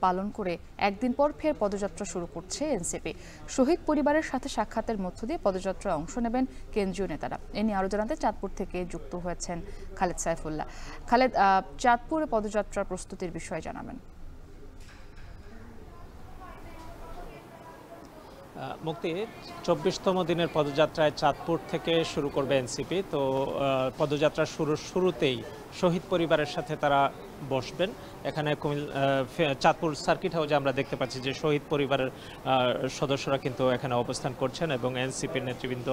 পালন করে একদিন পর ফের পদযাত্রা শুরু করছে এনসিপি। শহীদ পরিবারের সাথে সাক্ষাতের মধ্য দিয়ে পদযাত্রায় অংশ নেবেন কেন্দ্রীয় নেতারা। এ নিয়ে আরো জানাতে চাঁদপুর থেকে যুক্ত হয়েছেন খালেদ সাইফুল্লাহ। খালেদ, চাঁদপুরে পদযাত্রার প্রস্তুতির বিষয়ে জানাবেন। মুক্তি ২৪তম দিনের পদযাত্রায় চাঁদপুর থেকে শুরু করবে এনসিপি। তো পদযাত্রার শুরুতেই শহীদ পরিবারের সাথে তারা বসবেন। এখানে চাঁদপুর সার্কিট হাউসে আমরা দেখতে পাচ্ছি যে শহীদ পরিবারের সদস্যরা কিন্তু এখানে অবস্থান করছেন এবং এনসিপির নেতৃবৃন্দ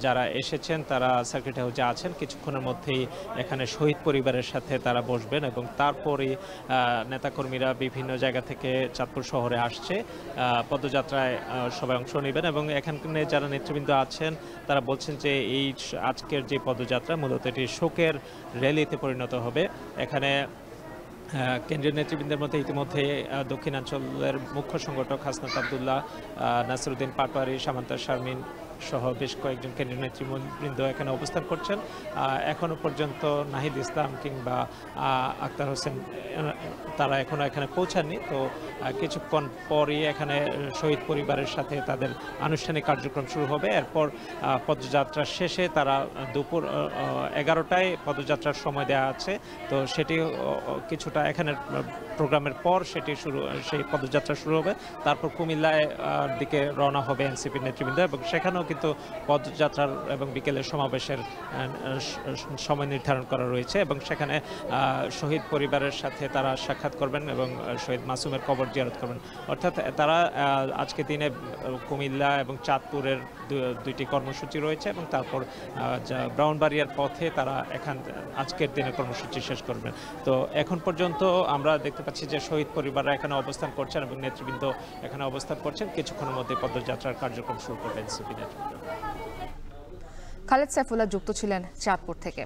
যারা এসেছেন তারা সার্কিট হাউসে আছেন। কিছুক্ষণের মধ্যেই এখানে শহীদ পরিবারের সাথে তারা বসবেন এবং তারপরে নেতাকর্মীরা বিভিন্ন জায়গা থেকে চাঁদপুর শহরে আসছে, পদযাত্রায় সবাই অংশ নেবেন এবং এখানে যারা নেতৃবৃন্দ আছেন তারা বলছেন যে এই আজকের যে পদযাত্রা মূলত এটি শোকের র্যালিতে পরিণত হবে। এখানে কেন্দ্রীয় নেতৃবৃন্দের মধ্যে ইতিমধ্যে দক্ষিণাঞ্চলের মুখ্য সংগঠক হাসনাত আবদুল্লাহ, নাসিরউদ্দিন পাটোয়ারি, সামান্তা শারমিন সহ বেশ কয়েকজন কেন্দ্রীয় নেতৃবৃন্দ এখানে অবস্থান করছেন। এখনো পর্যন্ত নাহিদ ইসলাম কিংবা আক্তার হোসেন তারা এখনো এখানে পৌঁছাননি। তো কিছুক্ষণ পরই এখানে শহীদ পরিবারের সাথে তাদের আনুষ্ঠানিক কার্যক্রম শুরু হবে। এরপর পদযাত্রা শেষে তারা দুপুর 11টায় পদযাত্রার সময় দেওয়া আছে। তো সেটি কিছুটা এখানের প্রোগ্রামের পর সেই পদযাত্রা শুরু হবে। তারপর কুমিল্লায় দিকে রওনা হবে এনসিপির নেতৃবৃন্দ এবং সেখানেও কিন্তু পদযাত্রার এবং বিকেলের সমাবেশের সময় নির্ধারণ করা রয়েছে এবং সেখানে শহীদ পরিবারের সাথে তারা সাক্ষাৎ করবেন এবং শহীদ মাসুমের কবর জিয়ারত করবেন। অর্থাৎ তারা আজকে দিনে কুমিল্লা এবং চাঁদপুরের দুইটি কর্মসূচি রয়েছে এবং তারপর ব্রাউনবাড়িয়ার পথে তারা আজকের দিনে কর্মসূচি শেষ করবেন। তো এখন পর্যন্ত আমরা দেখতে পাচ্ছি যে শহীদ পরিবাররা এখানে অবস্থান করছেন এবং নেতৃবৃন্দ এখানে অবস্থান করছেন। কিছুক্ষণের মধ্যে পদযাত্রার কার্যক্রম শুরু করবেন এনসিপি নেতৃবৃন্দ। খালেদ সাইফুল্লাহ যুক্ত ছিলেন চাঁদপুর থেকে।